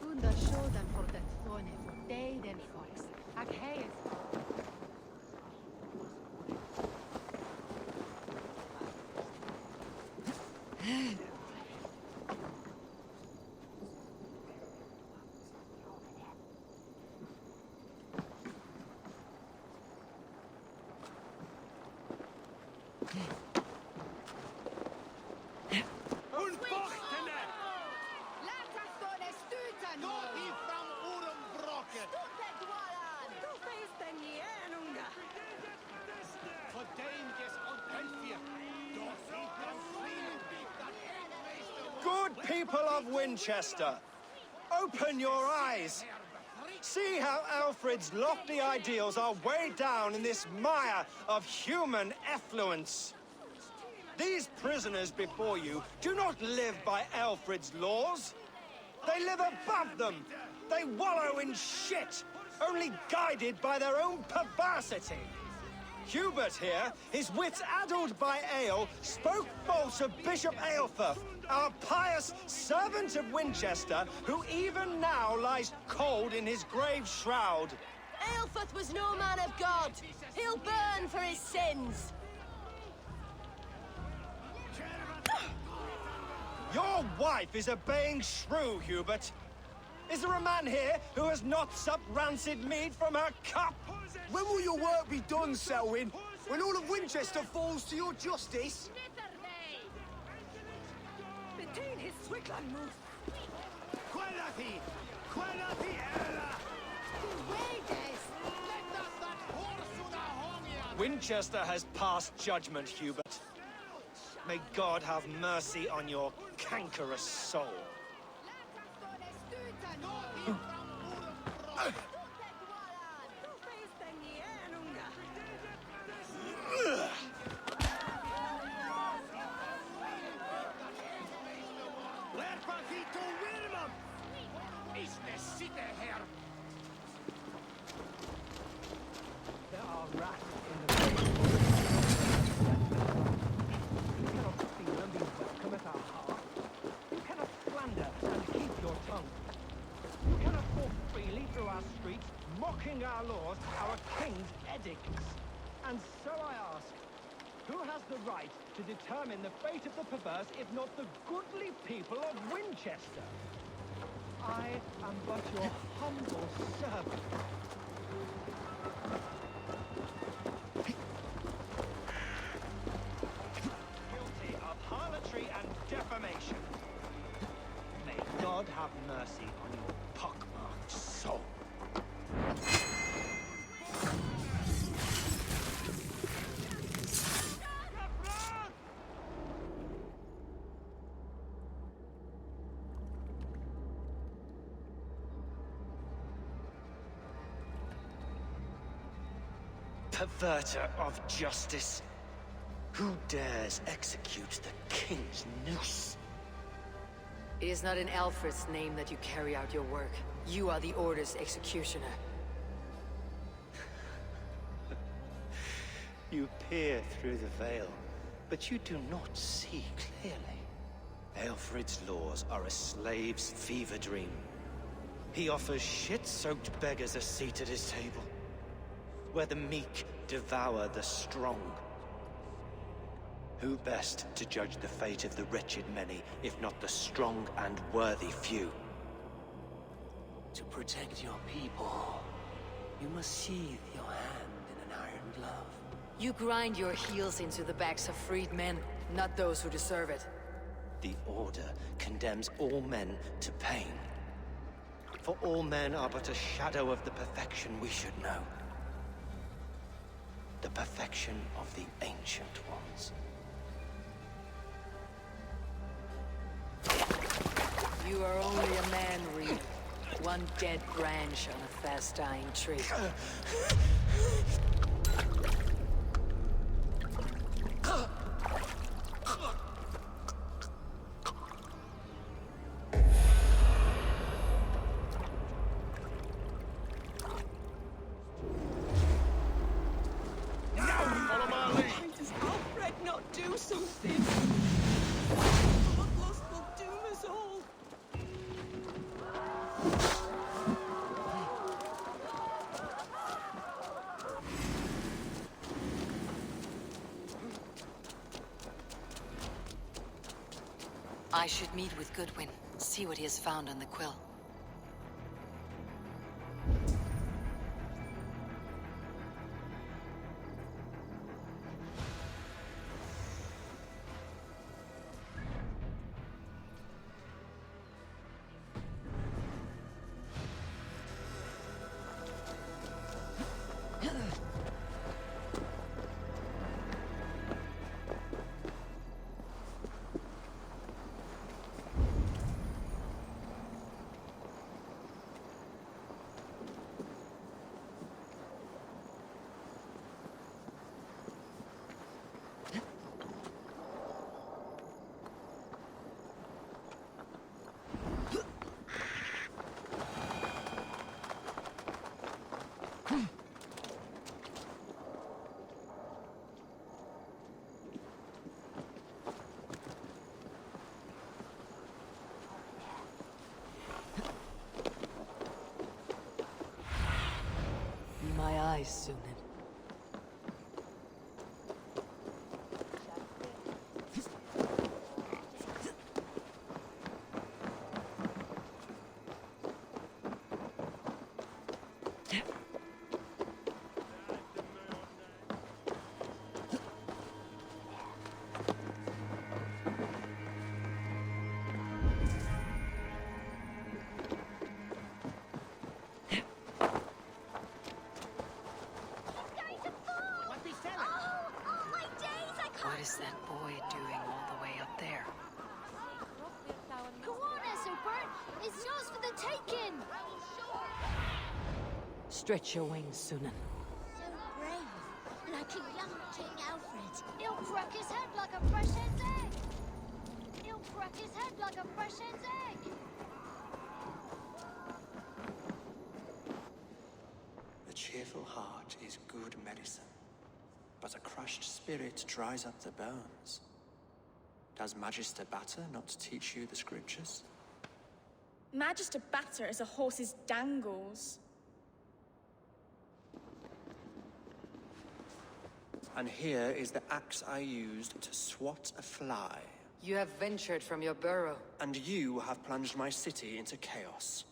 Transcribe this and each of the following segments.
Under sjódan for det stone for deiden folks. Ak heis. Good people of Winchester, open your eyes. See how Aelfred's lofty ideals are weighed down in this mire of human effluence. These prisoners before you do not live by Aelfred's laws. They live above them. They wallow in shit, only guided by their own perversity. Hubert here, his wits addled by ale, spoke false of Bishop Aelfred, our pious servant of Winchester, who even now lies cold in his grave shroud. Aelfred was no man of God. He'll burn for his sins. Your wife is obeying shrew, Hubert. Is there a man here who has not supped rancid mead from her cup? When will your work be done, Selwyn? When all of Winchester falls to your justice? Betain his Swickland move. Quality! Quality ella! Winchester has passed judgment, Hubert. May God have mercy on your cankerous soul. There are rats in the face. You cannot see these that come at our heart. You cannot slander and keep your tongue. You cannot walk freely through our streets, mocking our laws, our king's edicts. And so I ask, who has the right to determine the fate of the perverse if not the goodly people of Winchester? I am but your humble servant. Guilty of harlotry and defamation. May God have mercy on your pockmarked soul. Perverter of justice. Who dares execute the king's noose? It is not in Aelfred's name that you carry out your work. You are the Order's executioner. You peer through the veil, but you do not see clearly. Aelfred's laws are a slave's fever dream. He offers shit-soaked beggars a seat at his table, where the meek devour the strong. Who best to judge the fate of the wretched many, if not the strong and worthy few? To protect your people, you must sheathe your hand in an iron glove. You grind your heels into the backs of freed men, not those who deserve it. The Order condemns all men to pain. For all men are but a shadow of the perfection we should know. The perfection of the Ancient Ones. You are only a man, Reed. One dead branch on a fast-dying tree. Why does Aelfred not do something? Bloodlust will doom us all. I should meet with Goodwin, see what he has found on the quill. My eyes, Sunan. What is that boy doing all the way up there? Go on, Ethelbert! It's yours for the taking! Stretch your wings, Sunan. So brave, like a young King Aelfred. He'll crack his head like a fresh hen's egg! He'll crack his head like a fresh hen's egg! A cheerful heart is good medicine, but a crushed spirit dries up the bones. Does Magister Batter not teach you the scriptures? Magister Batter is a horse's dangles. And here is the axe I used to swat a fly. You have ventured from your burrow. And you have plunged my city into chaos.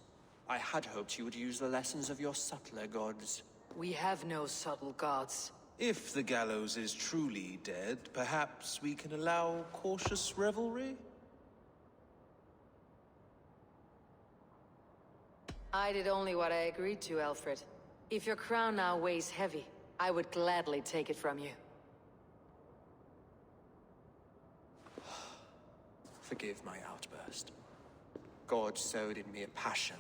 I had hoped you would use the lessons of your subtler gods. We have no subtle gods. If the Gallows is truly dead, perhaps we can allow cautious revelry? I did only what I agreed to, Aelfred. If your crown now weighs heavy, I would gladly take it from you. Forgive my outburst. God sowed in me a passion,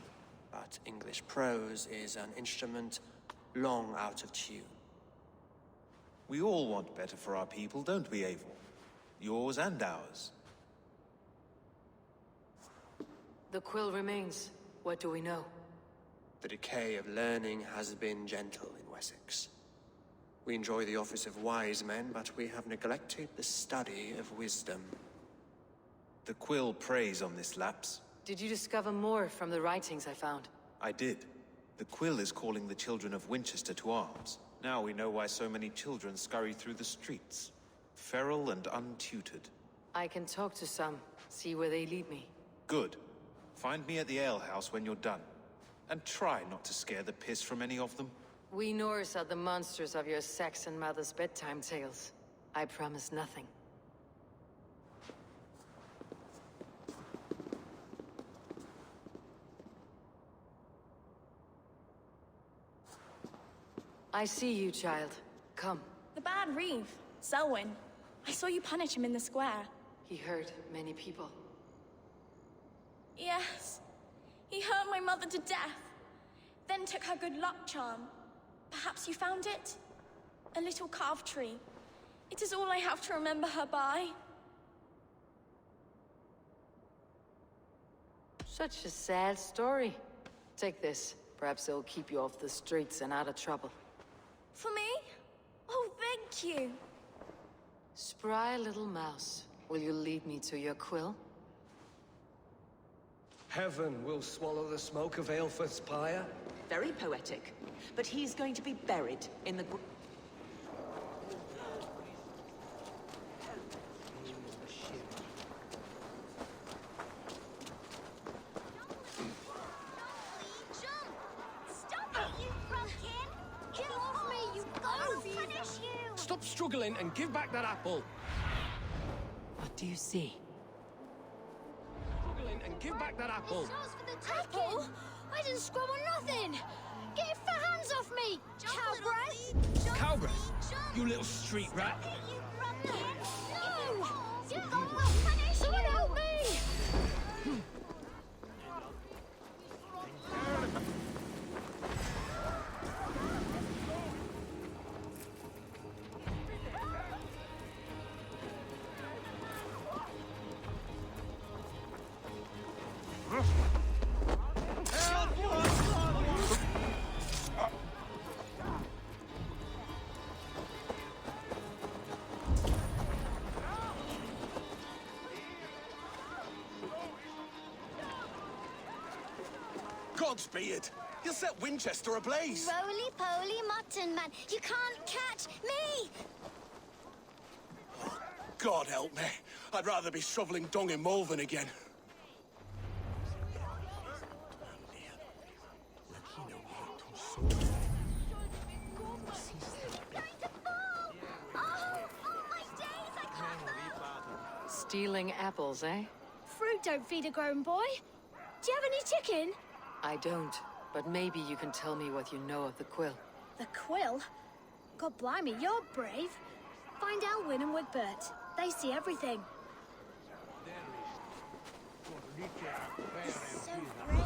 but English prose is an instrument long out of tune. We all want better for our people, don't we, Eivor? Yours and ours. The quill remains. What do we know? The decay of learning has been gentle in Wessex. We enjoy the office of wise men, but we have neglected the study of wisdom. The quill preys on this lapse. Did you discover more from the writings I found? I did. The quill is calling the children of Wincestre to arms. Now we know why so many children scurry through the streets. Feral and untutored. I can talk to some, see where they lead me. Good. Find me at the alehouse when you're done. And try not to scare the piss from any of them. We Norse are the monsters of your Saxon mother's bedtime tales. I promise nothing. I see you, child. Come. The bad Reeve, Selwyn. I saw you punish him in the square. He hurt many people. Yes. He hurt my mother to death. Then took her good luck charm. Perhaps you found it? A little carved tree. It is all I have to remember her by. Such a sad story. Take this. Perhaps it'll keep you off the streets and out of trouble. For me? Oh, thank you. Spry little mouse. Will you lead me to your quill? Heaven will swallow the smoke of Aelfred's pyre. Very poetic. But he's going to be buried in the... Stop struggling and give back that apple. What do you see? Struggling and give back that apple. It's yours for the taking. I didn't scrum on nothing. Get your hands off me, cowbreath. Cowbreath, you little street rat. No! Someone help me! Godspeed! You'll set Wincestre ablaze! Roly-poly mutton man, you can't catch me! Oh, God help me. I'd rather be shoveling dung in Malvern again. Stealing apples, eh? Fruit don't feed a grown boy. Do you have any chicken? I don't, but maybe you can tell me what you know of the quill. The quill? God blimey, you're brave. Find Elwyn and Wigbert. They see everything. He's so brave,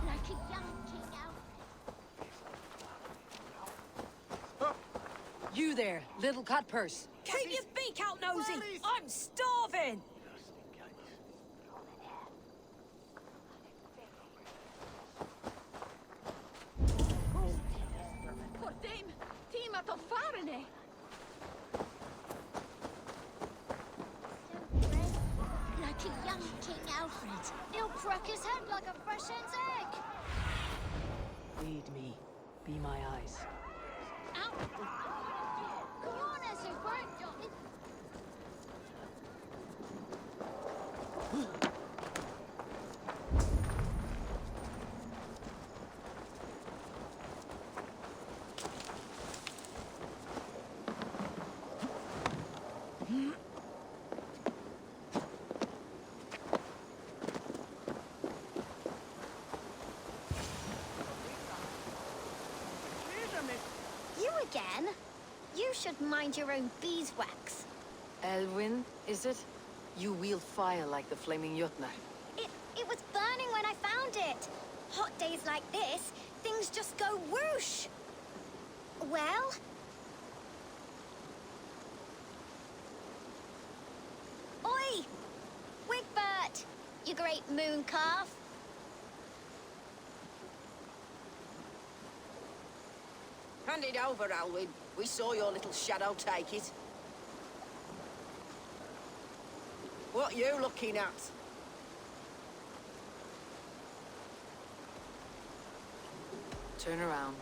like a young king out. You there, little cut purse. Keep your beak out, nosy! I'm starving! Like a young King Aelfred. He'll crack his head like a fresh hen's egg. Lead me. Be my eyes. Ow! Come on, Eivor. You again? You should mind your own beeswax. Elwyn, is it? You wield fire like the flaming Jotnar. It was burning when I found it. Hot days like this, things just go whoosh. Well? Oi! Wigbert! You great moon calf. Hand it over, Alwyn. We saw your little shadow take it. What you looking at? Turn around,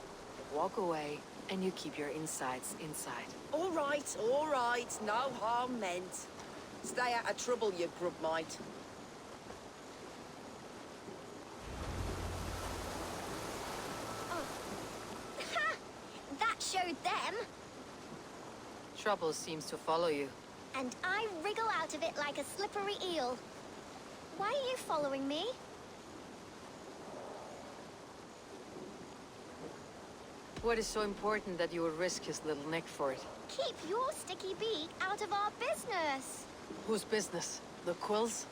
walk away, and you keep your insides inside. All right, no harm meant. Stay out of trouble, you grub mite. showed them. Trouble seems to follow you. And I wriggle out of it like a slippery eel. Why are you following me? What is so important that you would risk his little neck for it? Keep your sticky beak out of our business. Whose business? The Quill's?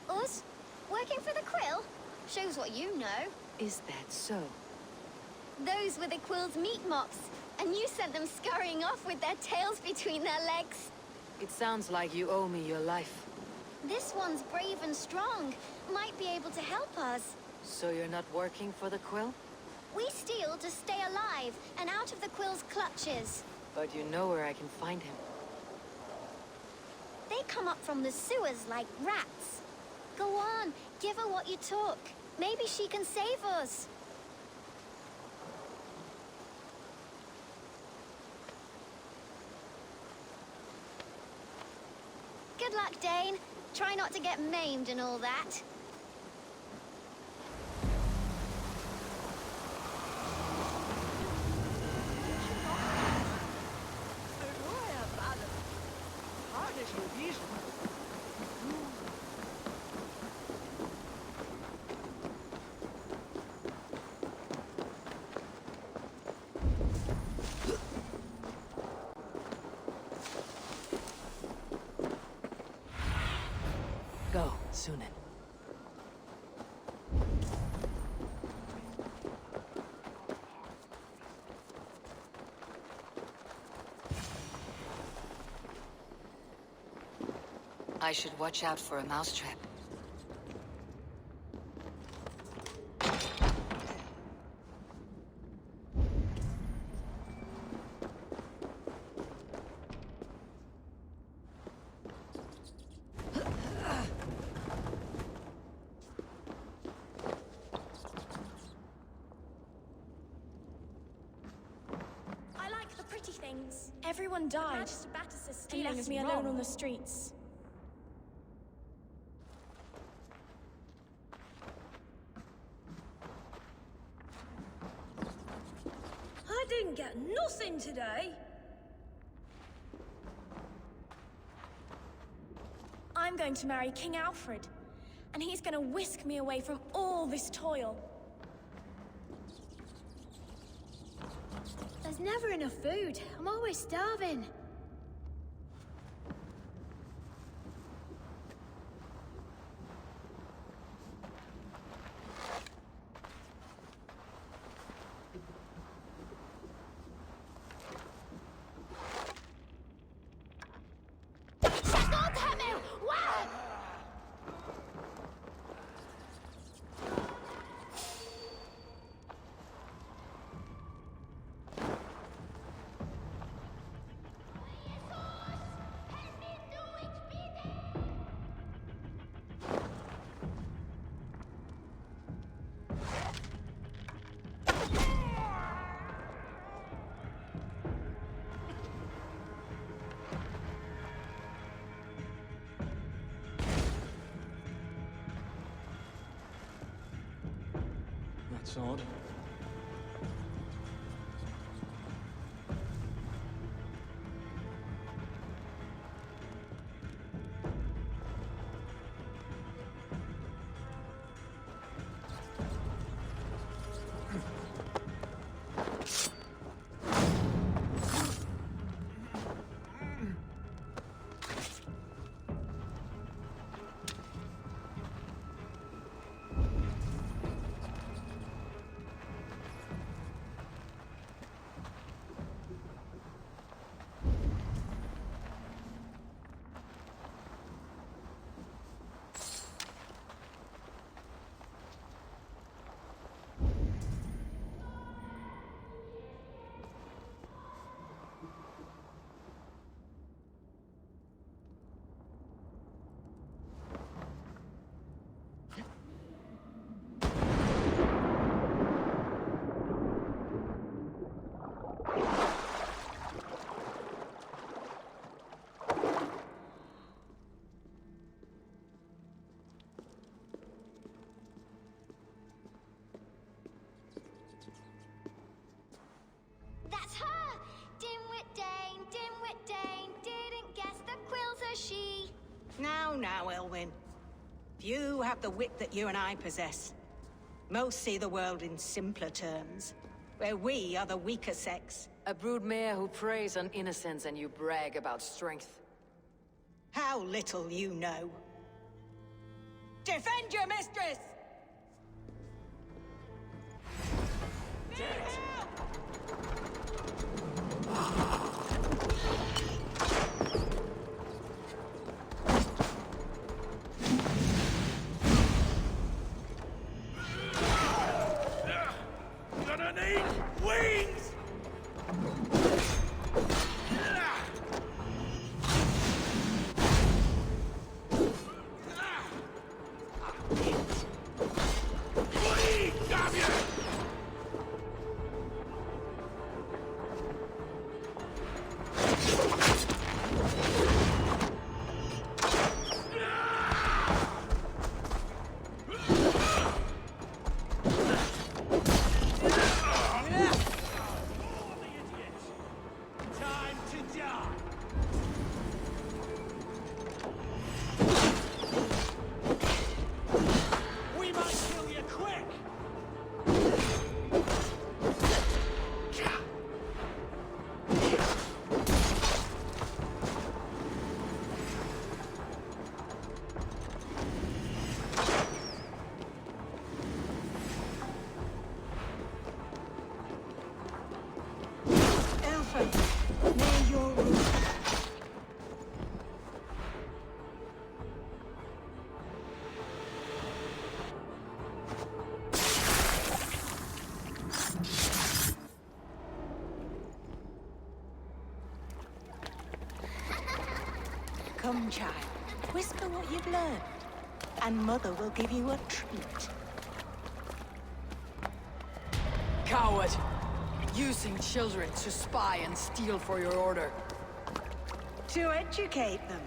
Us? Working for the Quill? Shows what you know. Is that so? Those were the Quill's meat mops, and you sent them scurrying off with their tails between their legs. It sounds like you owe me your life. This one's brave and strong. Might be able to help us. So you're not working for the Quill? We steal to stay alive and out of the Quill's clutches. But you know where I can find him. They come up from the sewers like rats. Go on, give her what you took. Maybe she can save us. Good luck, Dane. Try not to get maimed and all that. Go, Sunan. I should watch out for a mousetrap. Everyone died and left me alone on the streets. I didn't get nothing today. I'm going to marry King Aelfred, and he's going to whisk me away from all this toil. There's never enough food. I'm always starving. That's odd. Mushy! Now, Elwyn. Few have the wit that you and I possess. Most see the world in simpler terms, where we are the weaker sex. A broodmare who preys on innocence and you brag about strength. How little you know. Defend your mistress! Gonna need wings! May your rule. Come, child. Whisper what you've learned, and Mother will give you a treat. Coward! Using children to spy and steal for your order. To educate them.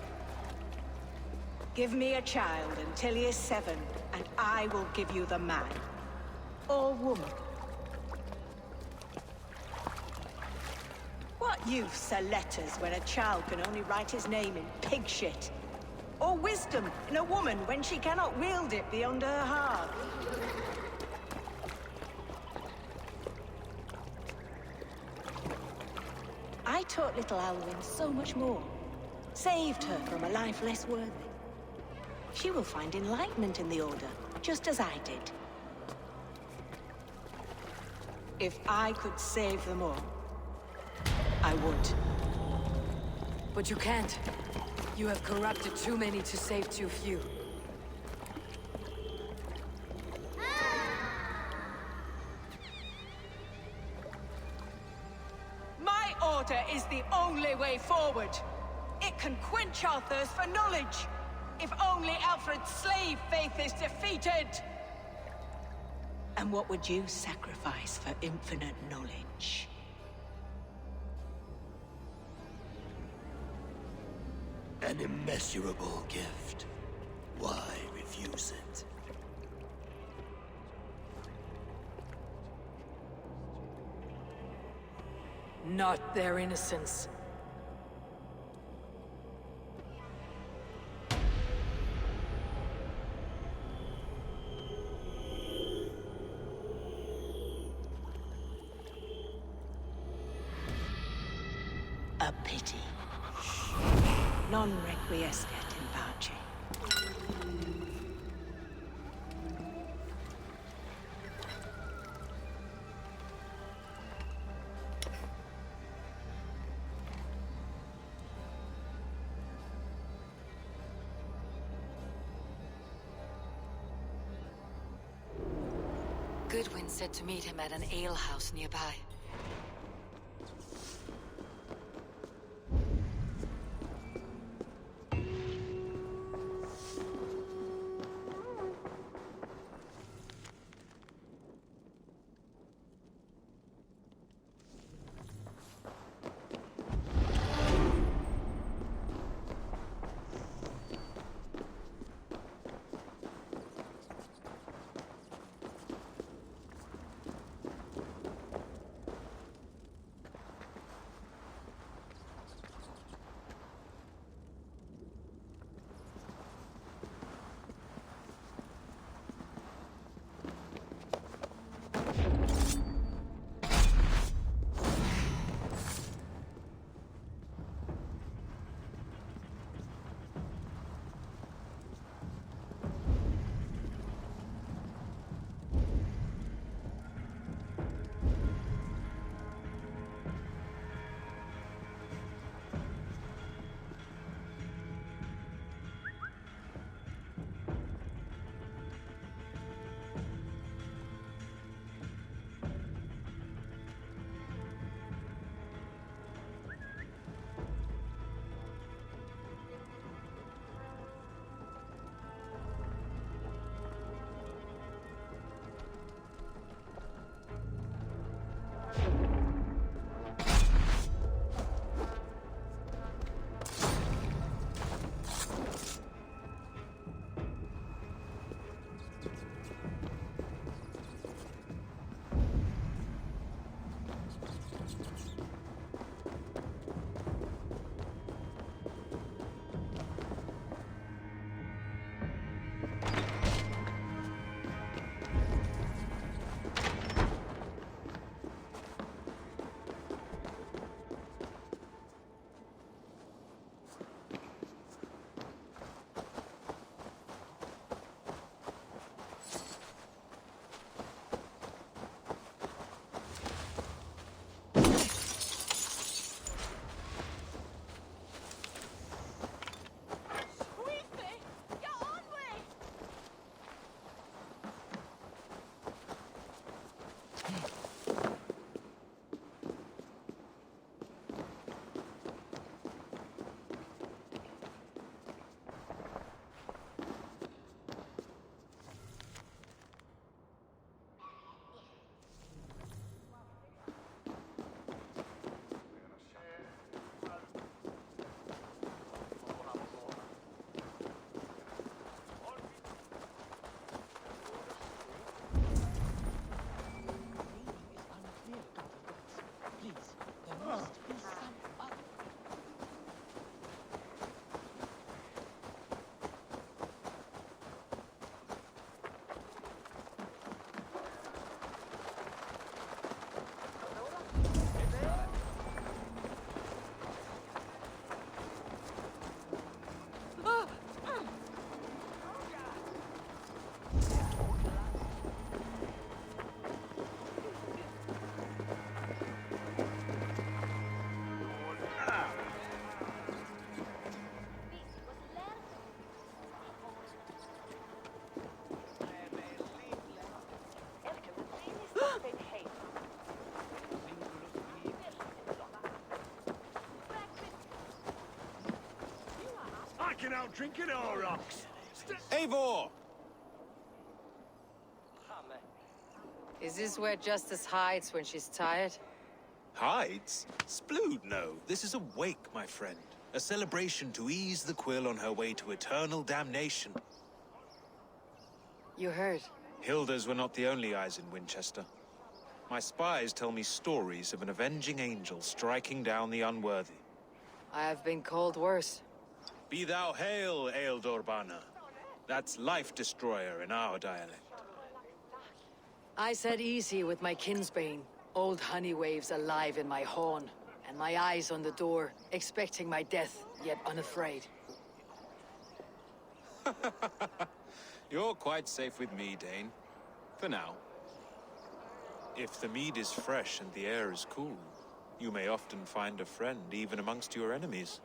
Give me a child until he is 7, and I will give you the man. Or woman. What use are letters when a child can only write his name in pig shit? Or wisdom in a woman when she cannot wield it beyond her heart? I taught little Alwyn so much more. Saved her from a life less worthy. She will find enlightenment in the Order, just as I did. If I could save them all, I would. But you can't. You have corrupted too many to save too few. My order is the only way forward. It can quench our thirst for knowledge. If only Aelfred's slave faith is defeated. And what would you sacrifice for infinite knowledge? An immeasurable gift. Why refuse it? Not their innocence. A pity. Non requiescat in pace. Goodwin said to meet him at an alehouse nearby. taking out drinking our rocks. Eivor! Is this where Justice hides when she's tired? Hides? Splood, no. This is a wake, my friend. A celebration to ease the Quill on her way to eternal damnation. You heard. Hilda's were not the only eyes in Wincestre. My spies tell me stories of an avenging angel striking down the unworthy. I have been called worse. Be thou hail, Eildorbana. That's Life Destroyer in our dialect. I said easy with my kinsbane. Old honey waves alive in my horn, and my eyes on the door, expecting my death, yet unafraid. You're quite safe with me, Dane. For now. If the mead is fresh and the air is cool, you may often find a friend even amongst your enemies.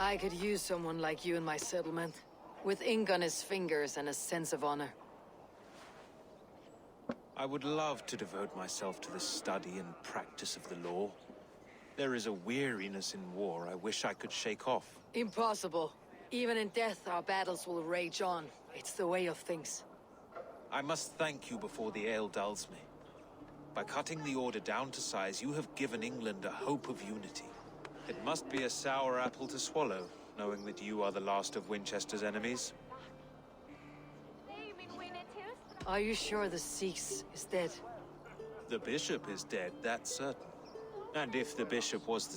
I could use someone like you in my settlement, with ink on his fingers and a sense of honor. I would love to devote myself to the study and practice of the law. There is a weariness in war I wish I could shake off. Impossible. Even in death, our battles will rage on. It's the way of things. I must thank you before the ale dulls me. By cutting the order down to size, you have given England a hope of unity. It must be a sour apple to swallow, knowing that you are the last of Winchester's enemies. Are you sure the Seax is dead? The bishop is dead, that's certain. And if the bishop was the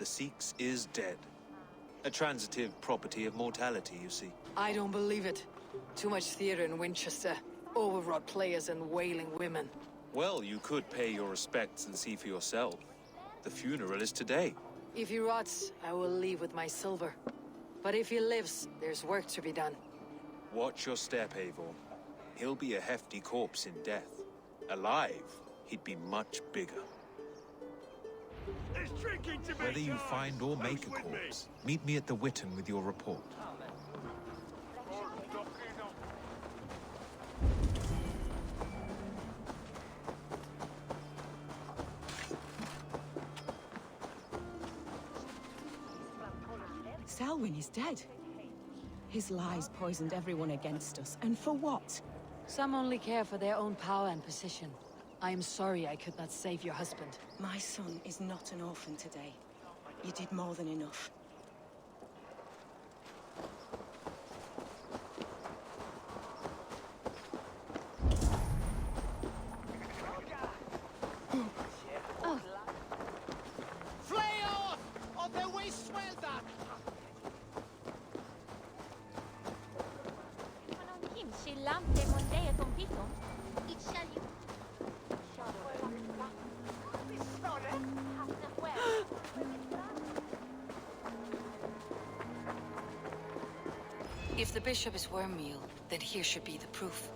Seax is dead. A transitive property of mortality, you see. I don't believe it. Too much theater in Winchester. Overwrought players and wailing women. Well, you could pay your respects and see for yourself. The funeral is today. If he rots, I will leave with my silver. But if he lives, there's work to be done. Watch your step, Eivor. He'll be a hefty corpse in death. Alive, he'd be much bigger. Whether you find or make a corpse, meet me at the Witten with your report. Selwyn is dead. His lies poisoned everyone against us, and for what? Some only care for their own power and position. I am sorry I could not save your husband. My son is not an orphan today. You did more than enough. If the bishop is wormmeal, then here should be the proof.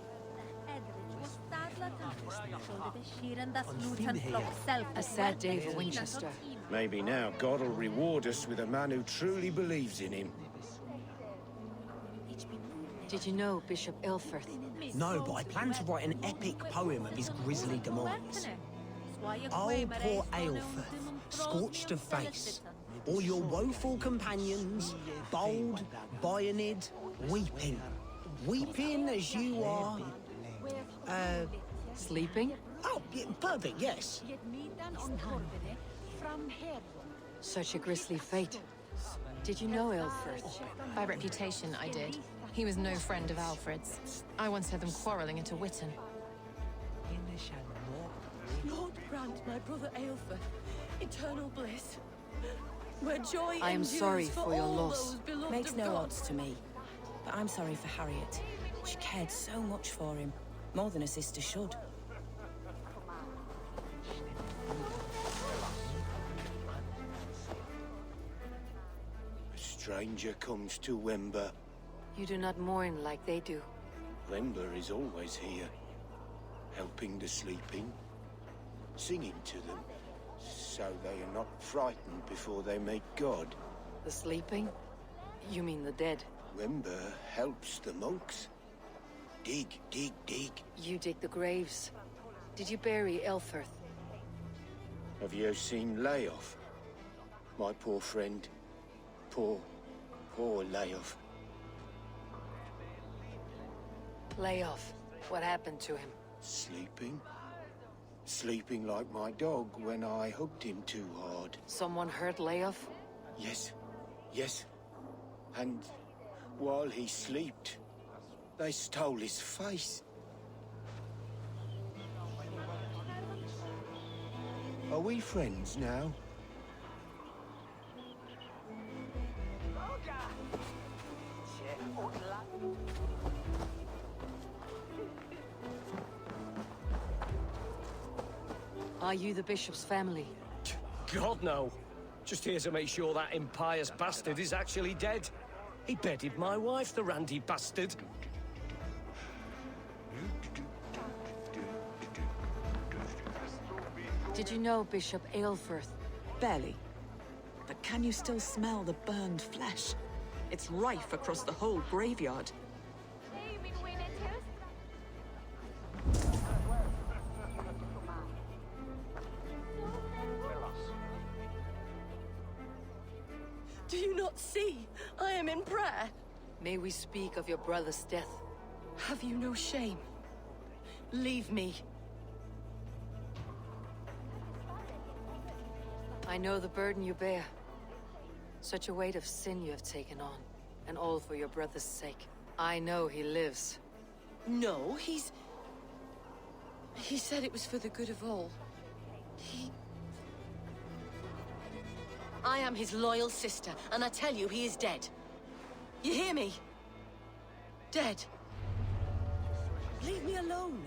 A sad day for Winchester. Maybe now God will reward us with a man who truly believes in him. Did you know Bishop Aelfred? No, but I plan to write an epic poem of his grisly demise. Oh, poor Aelfred, scorched of face. All your woeful companions, bold, bayoneted, weeping. Weeping as you are... Sleeping? Oh, yeah, perfect, yes. Such a grisly fate. Did you know Aelfred? By reputation, I did. He was no friend of Alfred's. I once heard them quarreling at a Witten. Lord grant my brother Aelfred eternal bliss, where joy I am sorry for your loss. Makes no odds to me. But I'm sorry for Harriet. She cared so much for him, more than a sister should. A stranger comes to Wember. You do not mourn like they do. Wember is always here, helping the sleeping, singing to them, so they are not frightened before they meet God. The sleeping? You mean the dead? Wember helps the monks. Dig, dig, dig. You dig the graves. Did you bury Aelfred? Have you seen Layoff? My poor friend. Poor Layoff. Layoff. What happened to him? Sleeping? Sleeping like my dog when I hugged him too hard. Someone hurt Layoff? Yes. And while he slept, they stole his face. Are we friends now? Are you the bishop's family? God, no. Just here to make sure that impious bastard is actually dead. He bedded my wife, the randy bastard. Did you know Bishop Aelfred? Barely. But can you still smell the burned flesh? It's rife across the whole graveyard. Do you not see? I am in prayer. May we speak of your brother's death? Have you no shame? Leave me. I know the burden you bear. Such a weight of sin you have taken on. And all for your brother's sake. I know he lives. No, He said it was for the good of all. I am his loyal sister, and I tell you, he is dead. You hear me? Dead. Leave me alone.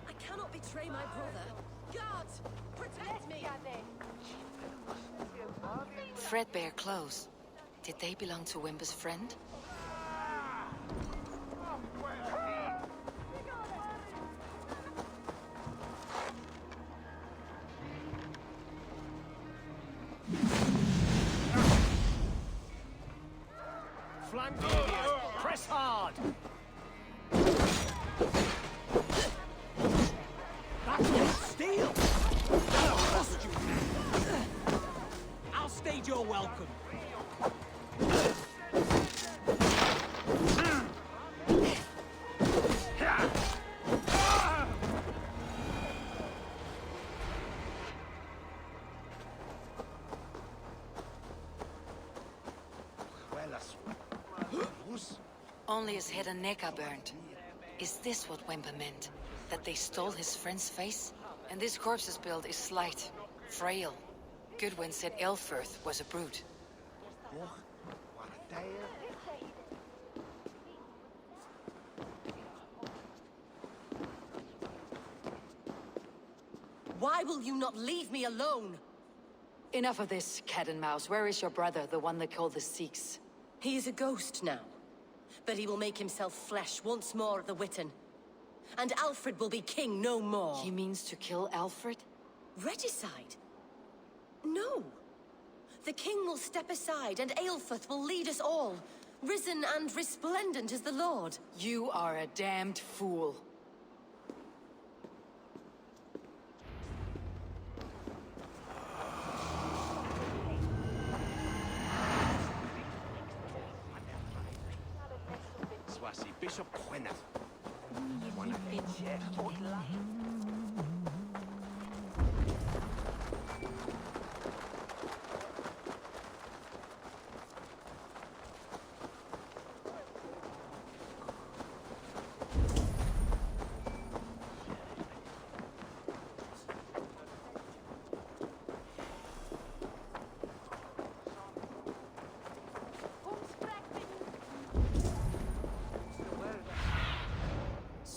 I cannot betray my brother. Guards, protect me! Threadbare clothes. Did they belong to Wimber's friend? Flank idiot! Press hard! That's not steel! That'll cost you! I'll stage your welcome. Only his head and neck are burned. Is this what Wimber meant? That they stole his friend's face? And this corpse's build is slight, frail. Goodwin said Aelfred was a brute. Why will you not leave me alone? Enough of this, cat and mouse. Where is your brother, the one they call the Seax? He is a ghost now. But he will make himself flesh once more at the Witten. And Aelfred will be king no more. He means to kill Aelfred? Regicide? No. The king will step aside and Aelfred will lead us all. Risen and resplendent as the Lord. You are a damned fool. Bishop Gwyneth.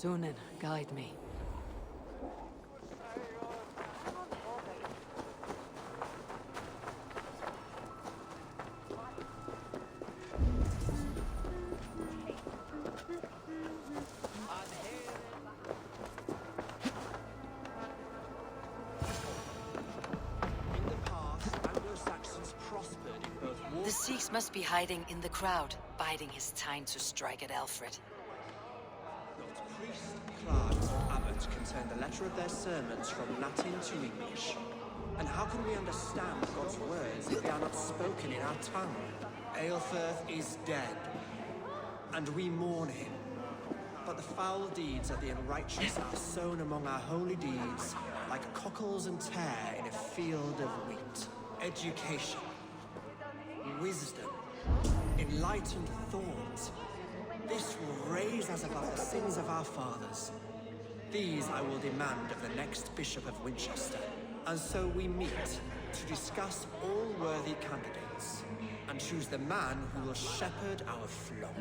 Sunan, guide me. The Seax must be hiding in the crowd, biding his time to strike at Aelfred. Priests, clerks, or abbots can send a letter of their sermons from Latin to English. And how can we understand God's words if they are not spoken in our tongue? Aelfred is dead, and we mourn him. But the foul deeds of the unrighteous are sown among our holy deeds, like cockles and tare in a field of wheat. Education, wisdom, enlightened thought. This will raise us above the sins of our fathers. These I will demand of the next Bishop of Winchester. And so we meet to discuss all worthy candidates and choose the man who will shepherd our flock.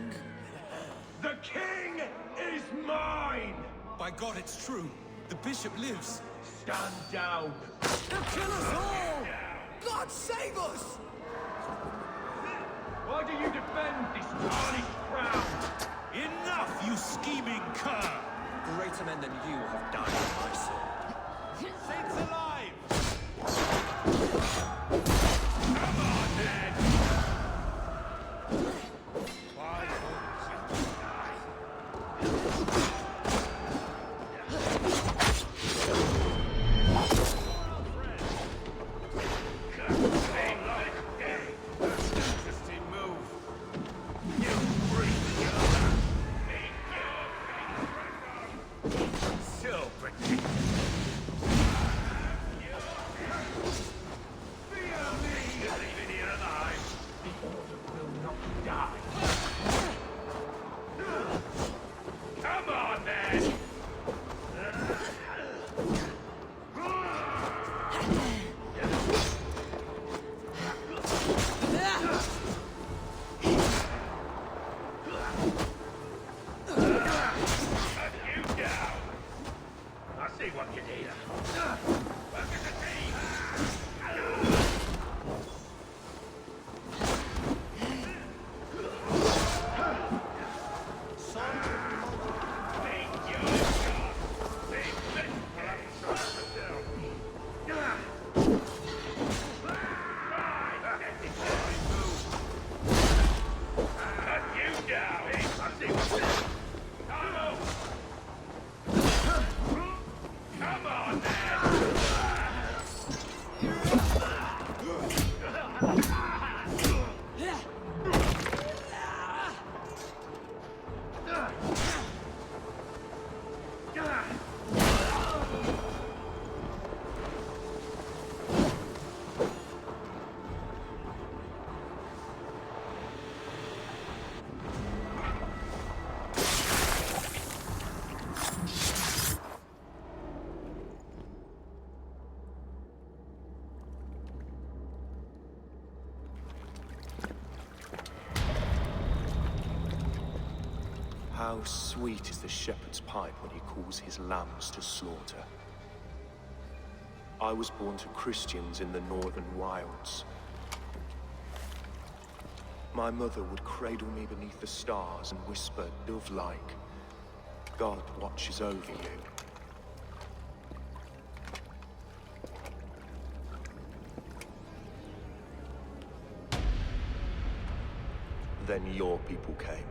The king is mine! By God, it's true. The bishop lives. Stand down! They'll kill us all! God save us! Why do you defend this tarnished crown? Enough, you scheming cur! Greater men than you have died for my soul. Saints alive! Come on, then! Why won't you die? Interesting move. You breathe so protected. Fear me! You're leaving here alive. The order will not die. Come on, then! See what you did. Welcome to me. Cut you down. I see what's there. Come on, man! How sweet is the shepherd's pipe when he calls his lambs to slaughter. I was born to Christians in the northern wilds. My mother would cradle me beneath the stars and whisper, dove-like, God watches over you. Then your people came.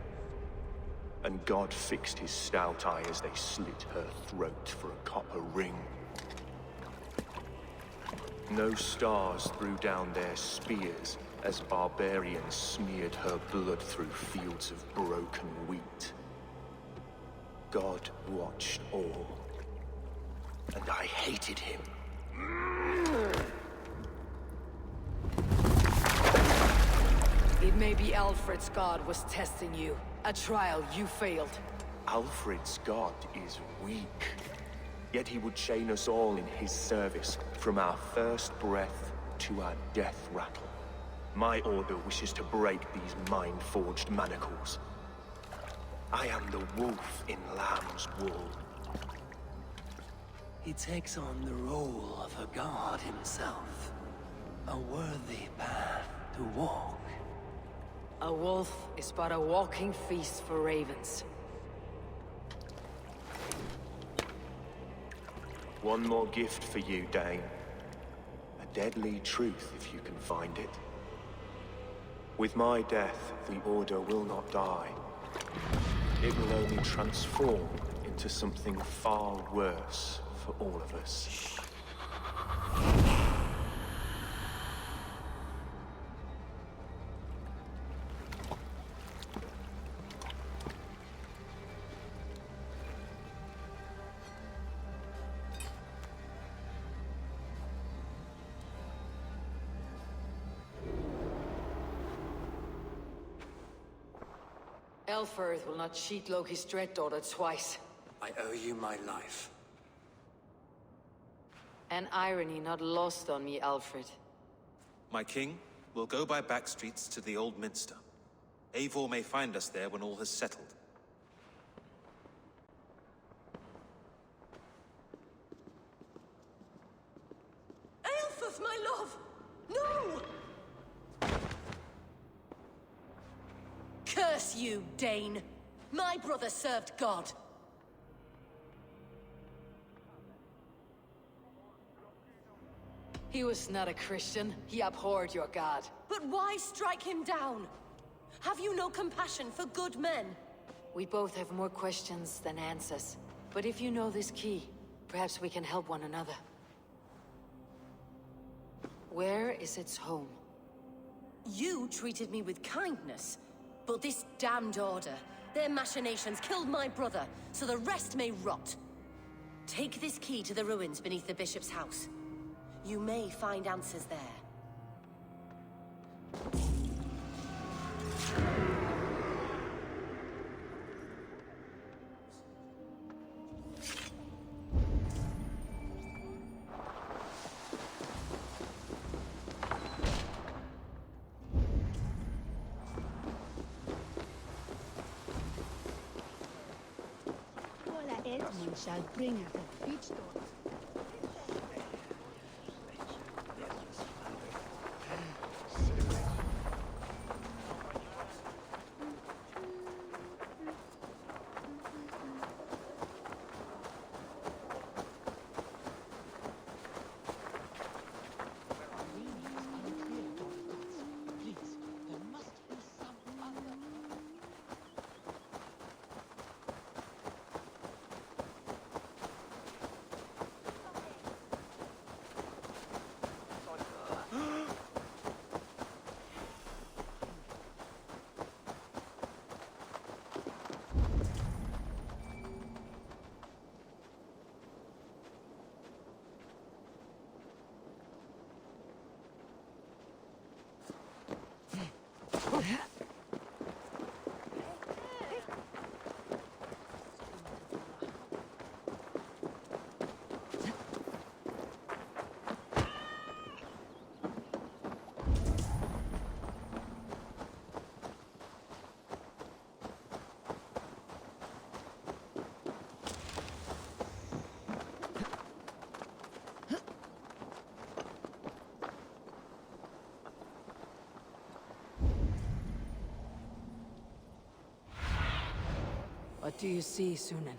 And God fixed his stout eye as they slit her throat for a copper ring. No stars threw down their spears as barbarians smeared her blood through fields of broken wheat. God watched all, and I hated him. It may be Aelfred's god was testing you. A trial you failed. Aelfred's god is weak. Yet he would chain us all in his service, from our first breath to our death rattle. My order wishes to break these mind-forged manacles. I am the wolf in lamb's wool. He takes on the role of a god himself. A worthy path to walk. A wolf is but a walking feast for ravens. One more gift for you, Dane. A deadly truth, if you can find it. With my death, the Order will not die. It will only transform into something far worse for all of us. Aelfred will not cheat Loki's dread daughter twice. I owe you my life. An irony not lost on me, Aelfred. My king, we'll go by back streets to the old minster. Eivor may find us there when all has settled. Aelfred, my love! No! Curse you, Dane! My brother served God. He was not a Christian. He abhorred your god. But why strike him down? Have you no compassion for good men? We both have more questions than answers. But if you know this key, perhaps we can help one another. Where is its home? You treated me with kindness, but this damned order, their machinations killed my brother, so the rest may rot. Take this key to the ruins beneath the bishop's house. You may find answers there. Edmund shall bring us a beach door. What do you see, Sunan?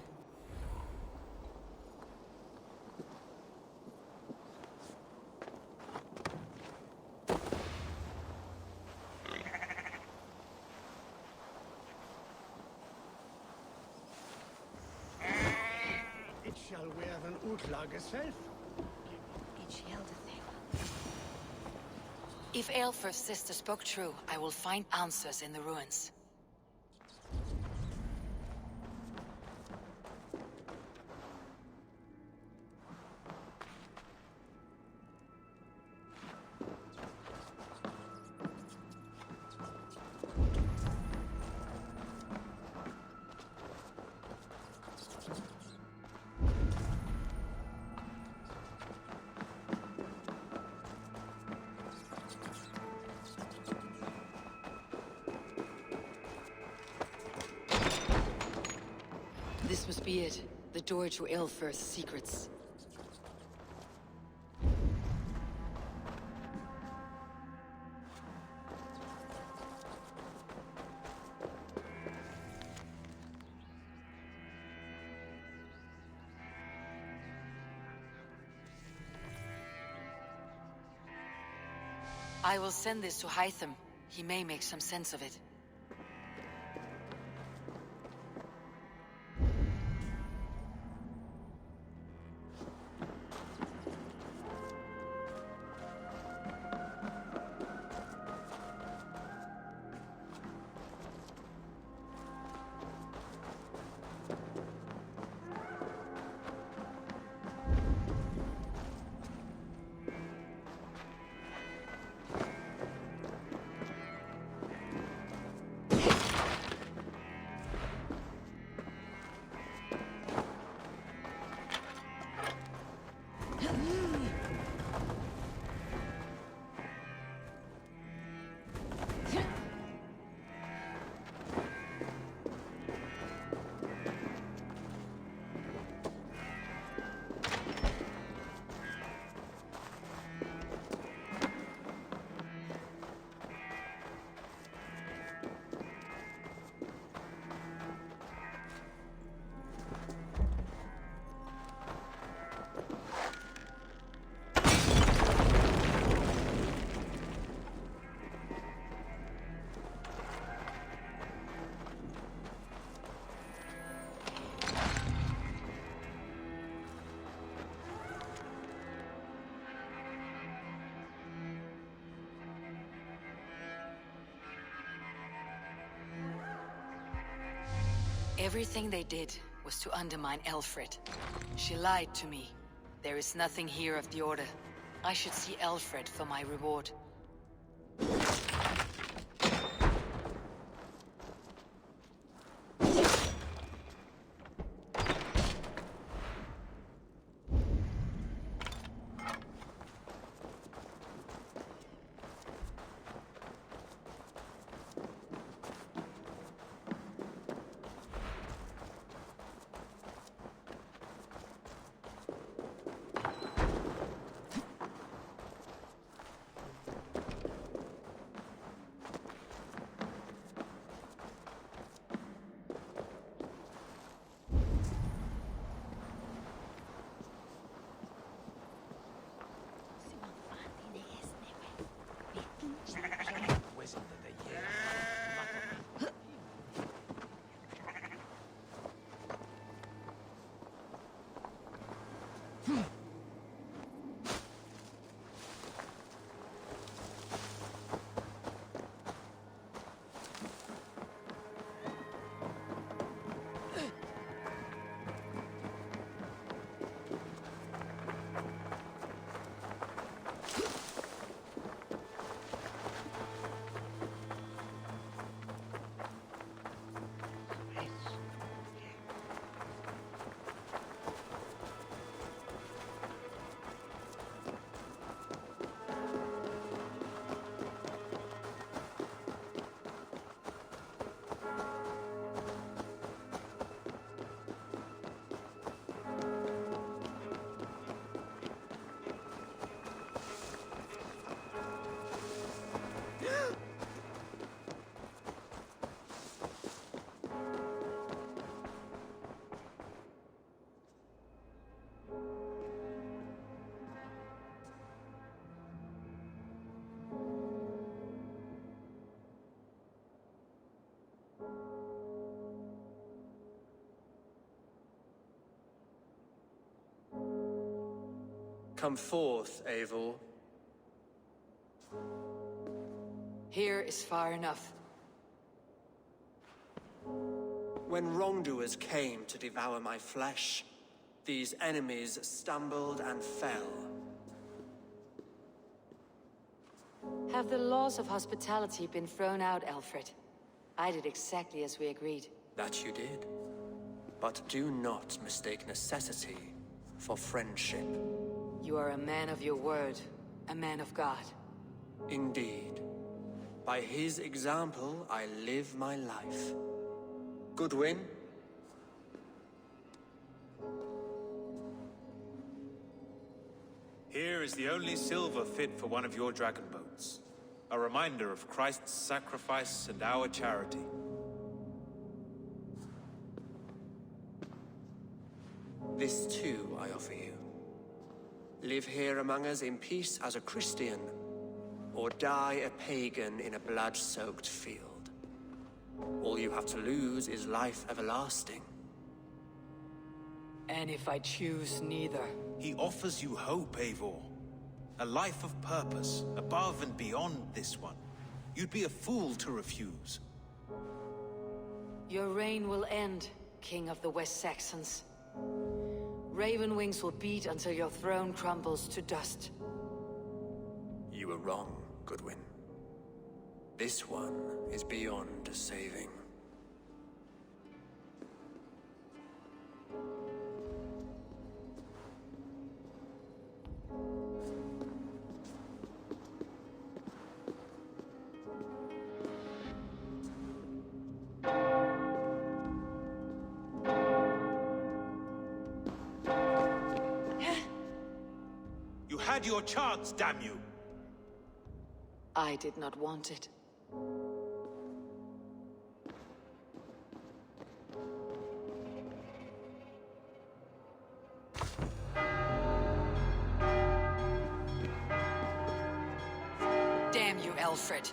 It shall wear an Utlager self. It shall the thing. If Aelfred's sister spoke true, I will find answers in the ruins. This must be it. The door to Aelfred's secrets. I will send this to Hytham. He may make some sense of it. Everything they did was to undermine Aelfred. She lied to me. There is nothing here of the Order. I should see Aelfred for my reward. Come forth, Eivor. Here is far enough. When wrongdoers came to devour my flesh, these enemies stumbled and fell. Have the laws of hospitality been thrown out, Aelfred? I did exactly as we agreed. That you did. But do not mistake necessity for friendship. You are a man of your word, a man of God. Indeed. By his example, I live my life. Goodwin? Here is the only silver fit for one of your dragon boats. A reminder of Christ's sacrifice and our charity. This too I offer you. Live here among us in peace as a Christian, or die a pagan in a blood-soaked field. All you have to lose is life everlasting. And if I choose neither? He offers you hope, Eivor. A life of purpose, above and beyond this one. You'd be a fool to refuse. Your reign will end, King of the West Saxons. Raven wings will beat until your throne crumbles to dust. You were wrong, Goodwin. This one is beyond saving. You had your chance, damn you! I did not want it. Damn you, Aelfred.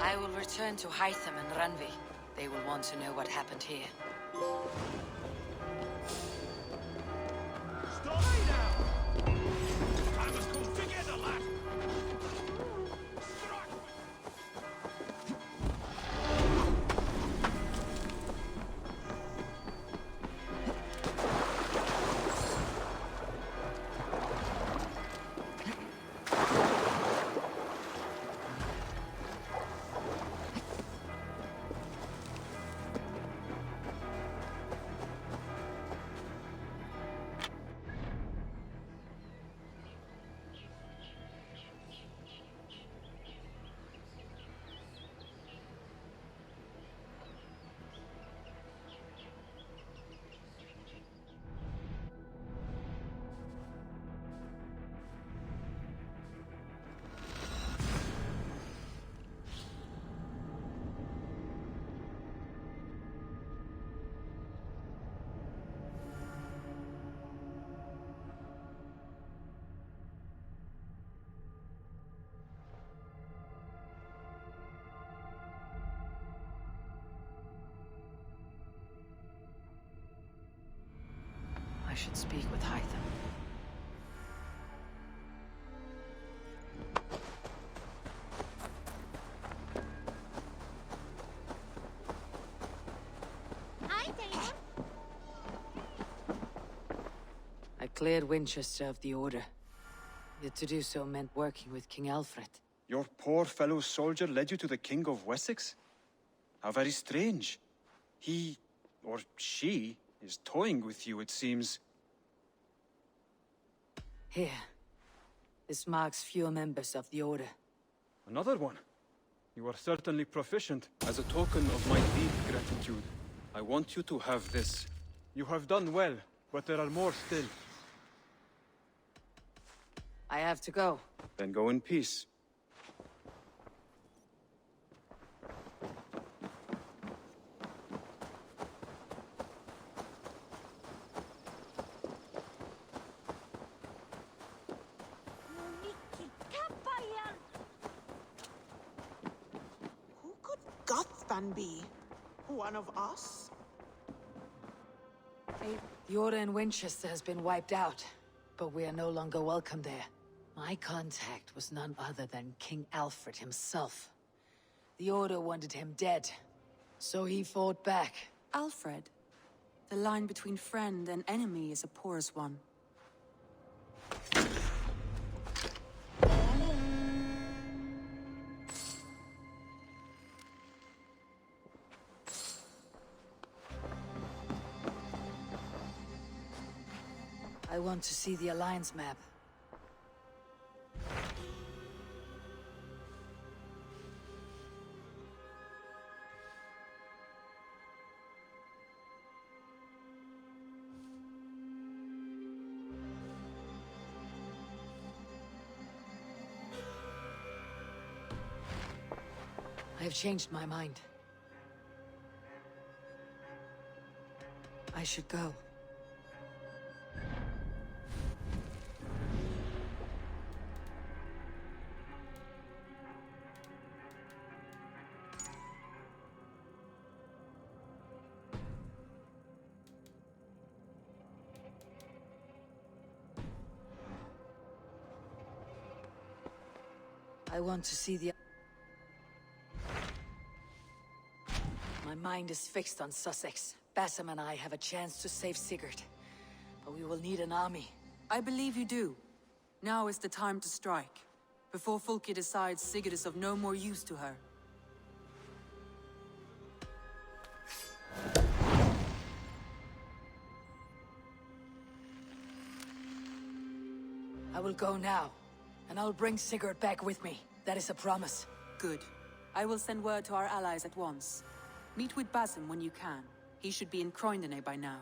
I will return to Hytham and Randvi. They will want to know what happened here. Stop now! I must go together, lad! I should speak with Hytham. Hi, David. I cleared Wincestre of the Order. Yet to do so meant working with King Aelfred. Your poor fellow soldier led you to the King of Wessex? How very strange. He, or she, is toying with you, it seems. Here. This marks fewer members of the Order. Another one? You are certainly proficient. As a token of my deep gratitude, I want you to have this. You have done well, but there are more still. I have to go. Then go in peace. Who could Gothvan be? One of us? The Order in Winchester has been wiped out, but we are no longer welcome there. My contact was none other than King Aelfred himself. The Order wanted him dead, so he fought back. Aelfred. The line between friend and enemy is a porous one. I want to see the Alliance map. I have changed my mind. I should go. I want to see the... My mind is fixed on Sussex. Bassam and I have a chance to save Sigurd. But we will need an army. I believe you do. Now is the time to strike. Before Fulke decides Sigurd is of no more use to her. I will go now. And I'll bring Sigurd back with me. That is a promise. Good. I will send word to our allies at once. Meet with Basim when you can. He should be in Croydon by now.